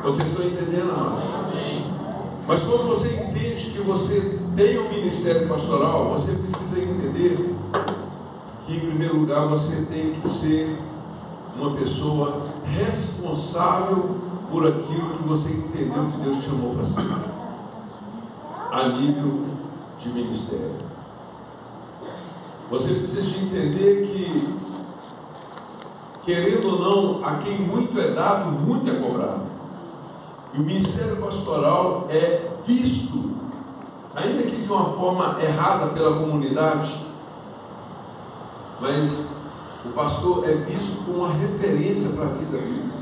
Vocês estão entendendo, amados? Mas quando você entende que você tem um ministério pastoral, você precisa entender que, em primeiro lugar, você tem que ser uma pessoa responsável por aquilo que você entendeu que Deus te chamou para ser, a nível de ministério. Você precisa de entender que, querendo ou não, a quem muito é dado, muito é cobrado. E o ministério pastoral é visto, ainda que de uma forma errada pela comunidade, mas o pastor é visto como uma referência para a vida deles.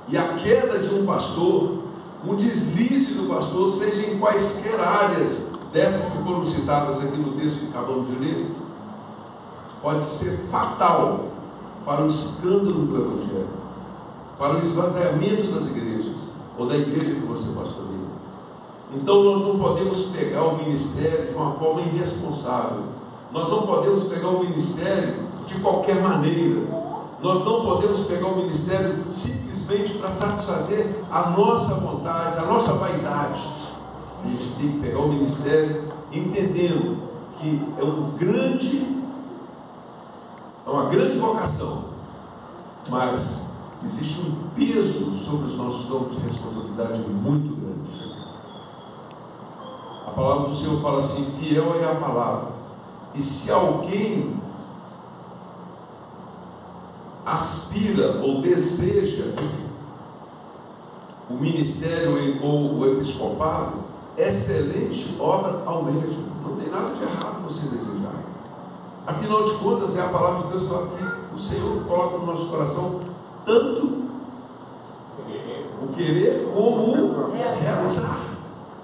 E a queda de um pastor, um deslize do pastor, seja em quaisquer áreas dessas que foram citadas aqui no texto que acabamos de ler, pode ser fatal para o escândalo do Evangelho, para o esvaziamento das igrejas, ou da igreja que você pastoreia. Então nós não podemos pegar o ministério de uma forma irresponsável. Nós não podemos pegar o ministério de qualquer maneira. Nós não podemos pegar o ministério simplesmente para satisfazer a nossa vontade, a nossa vaidade. A gente tem que pegar o ministério entendendo que é uma grande vocação, mas existe um peso sobre os nossos ombros de responsabilidade muito grande. A palavra do Senhor fala assim: fiel é a palavra. E se alguém aspira ou deseja o ministério ou o episcopado, excelente obra almeja. Não tem nada de errado você desejar. Afinal de contas, é a palavra de Deus fala que o Senhor coloca no nosso coração tanto o querer como o realizar.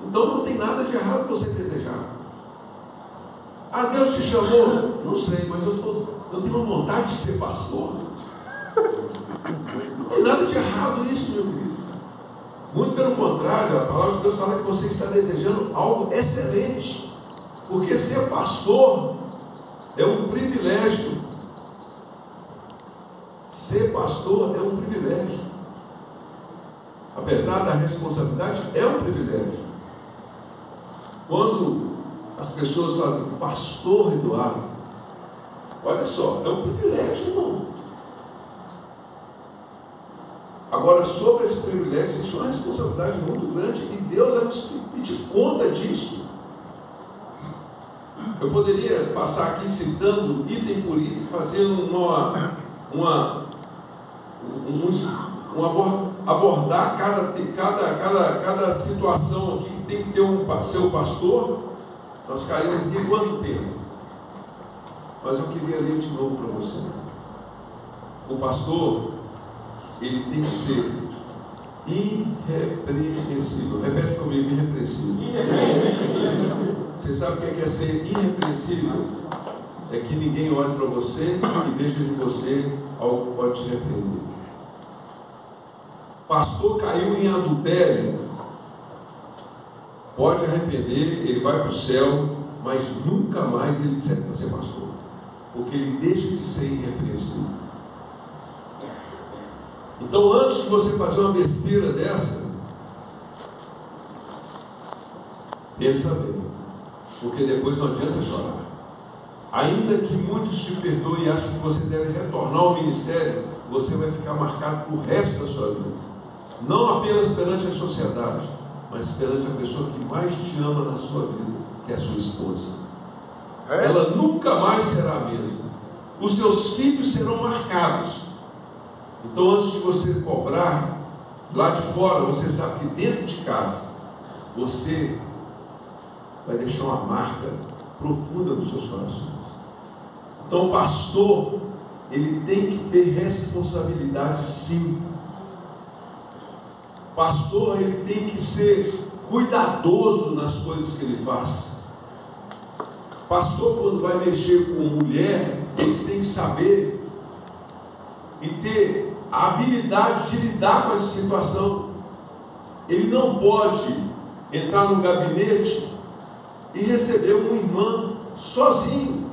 Então não tem nada de errado você desejar. Ah, Deus te chamou? Não sei, mas eu tenho uma vontade de ser pastor. Não tem nada de errado isso, meu querido. Muito pelo contrário, a palavra de Deus fala que você está desejando algo excelente, porque ser pastor é um privilégio. Ser pastor é um privilégio. Apesar da responsabilidade, é um privilégio. Quando as pessoas fazem pastor Eduardo, olha só, é um privilégio, irmão. Agora, sobre esse privilégio, existe uma responsabilidade muito grande e Deus vai nos pedir conta disso. Eu poderia passar aqui citando item por item, fazendo abordar cada situação aqui que tem que ter seu pastor. Nós caímos aqui quanto tempo? Mas eu queria ler de novo para você. O pastor, ele tem que ser irrepreensível. Repete comigo: irrepreensível. Você sabe o que é ser irrepreensível? É que ninguém olhe para você e veja de você algo que pode te repreender. Pastor caiu em adultério, pode arrepender, ele vai para o céu, mas nunca mais ele serve para ser pastor, porque ele deixa de ser irrepreensível. Então, antes de você fazer uma besteira dessa, pensa bem, porque depois não adianta chorar. Ainda que muitos te perdoem e achem que você deve retornar ao ministério, você vai ficar marcado para o resto da sua vida. Não apenas perante a sociedade, mas perante a pessoa que mais te ama na sua vida, que é a sua esposa. Ela nunca mais será a mesma. Os seus filhos serão marcados. Então, antes de você cobrar lá de fora, você sabe que dentro de casa você vai deixar uma marca profunda nos seus corações. Então, o pastor, ele tem que ter responsabilidade, sim. Pastor, ele tem que ser cuidadoso nas coisas que ele faz. Pastor, quando vai mexer com mulher, ele tem que saber e ter a habilidade de lidar com essa situação. Ele não pode entrar no gabinete e receber uma irmã sozinho.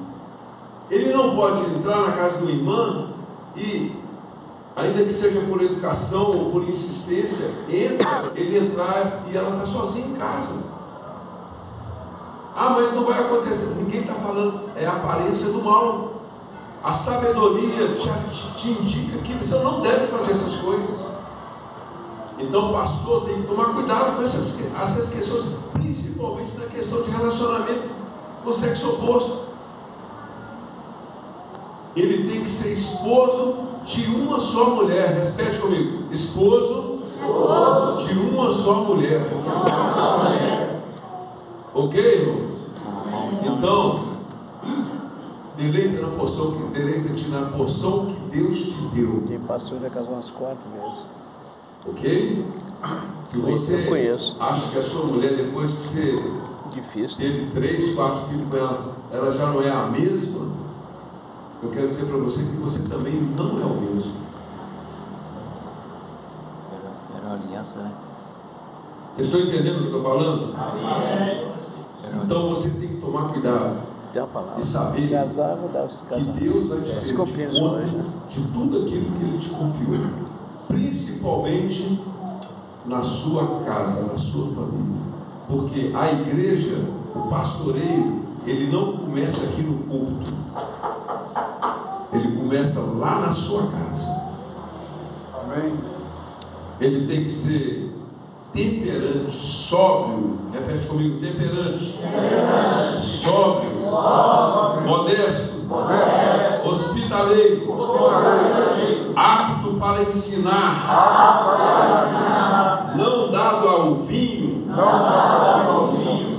Ele não pode entrar na casa de uma irmã e ainda que seja por educação ou por insistência, ele entrar e ela está sozinha em casa. Ah, mas não vai acontecer. Ninguém está falando, é a aparência do mal. A sabedoria te indica que você não deve fazer essas coisas. Então o pastor tem que tomar cuidado com essas questões, principalmente na questão de relacionamento com o sexo oposto. Ele tem que ser esposo de uma só mulher. Repete comigo: esposo de uma só mulher. Ok, irmãos? Então, deleita-te na porção que Deus te deu. Tem pastor que já casou umas 4 vezes. Ok? Se você acha que a sua mulher, depois que você teve 3, 4 filhos com ela já não é a mesma, eu quero dizer para você que você também não é o mesmo. Era uma aliança, né? Vocês estão entendendo o que eu estou falando? Então você tem que tomar cuidado e saber que Deus vai te ter conta de tudo aquilo que Ele te confiou, principalmente na sua casa, na sua família, porque a igreja, o pastoreio, ele não começa aqui no culto, ele começa lá na sua casa. Amém. Ele tem que ser temperante, sóbrio. Repete comigo: temperante, sóbrio, modesto, hospitaleiro, apto para ensinar, não dado ao vinho,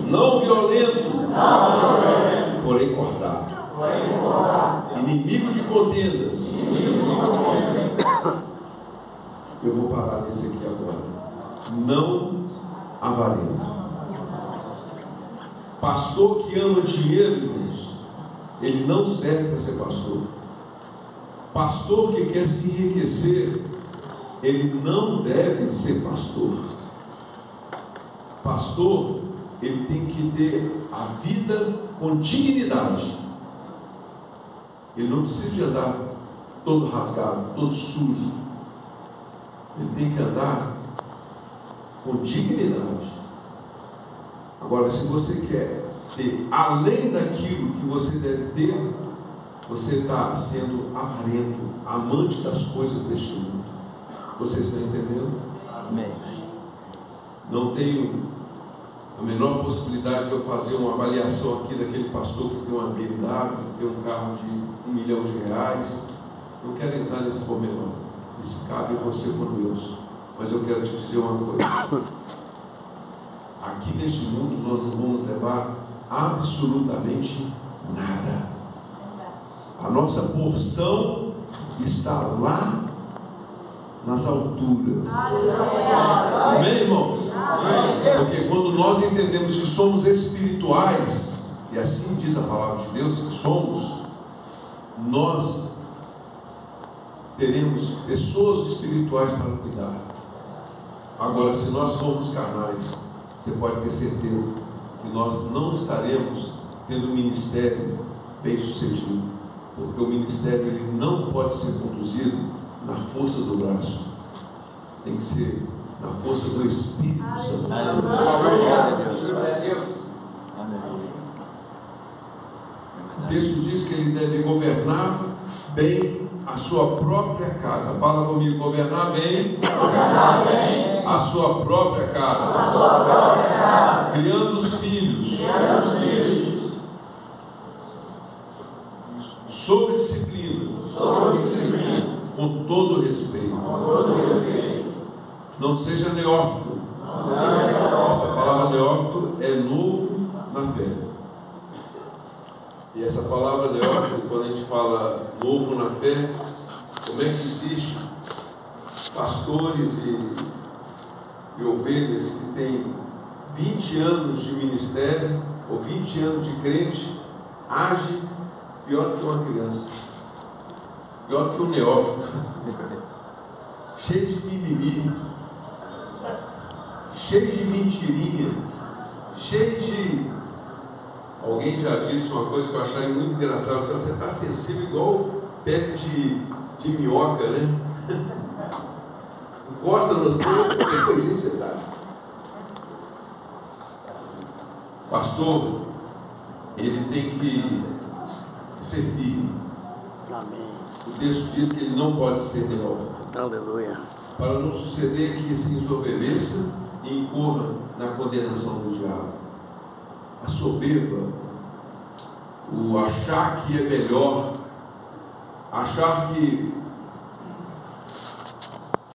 não violento, porém cortado, inimigo de contendas. Eu vou parar nesse aqui agora. Não avarento. Pastor que ama dinheiro, irmãos, ele não serve para ser pastor. Pastor que quer se enriquecer, ele não deve ser pastor. Pastor, ele tem que ter a vida com dignidade. Ele não precisa de andar todo rasgado, todo sujo. Ele tem que andar com dignidade. Agora, se você quer ter além daquilo que você deve ter, você está sendo avarento, amante das coisas deste mundo. Vocês estão entendendo? Amém. Não tenho a menor possibilidade de eu fazer uma avaliação aqui daquele pastor que tem uma BMW, que tem um carro de R$1 milhão. Não quero entrar nesse pormenor. Isso cabe a você com Deus. Mas eu quero te dizer uma coisa. Aqui neste mundo nós não vamos levar absolutamente nada. A nossa porção está lá nas alturas. Amém, irmãos? Porque quando nós entendemos que somos espirituais, e assim diz a palavra de Deus que somos, nós teremos pessoas espirituais para cuidar. Agora, se nós formos carnais, você pode ter certeza que nós não estaremos tendo um ministério bem sucedido, porque o ministério ele não pode ser conduzido na força do braço, tem que ser na força do Espírito Santo. O texto diz que ele deve governar bem a sua própria casa. Fala comigo: governar bem a sua própria casa. Criando os filhos sob disciplina, com todo respeito. Não seja neófito. Essa palavra neófito é novo na fé. E essa palavra neófito, quando a gente fala novo na fé, como é que existe pastores e ovelhas que têm 20 anos de ministério ou 20 anos de crente, age pior que uma criança, pior que um neófito, cheio de mimimi, cheio de mentirinha, cheio de... Alguém já disse uma coisa que eu achei muito engraçada: você está sensível igual pele de minhoca, né? Encosta no centro, qualquer coisinha você dá. Pastor, ele tem que ser firme. Amém. O texto diz que ele não pode ser derrotado. Aleluia. Para não suceder que se desobedeça e incorra na condenação do diabo. A soberba, o achar que é melhor, achar que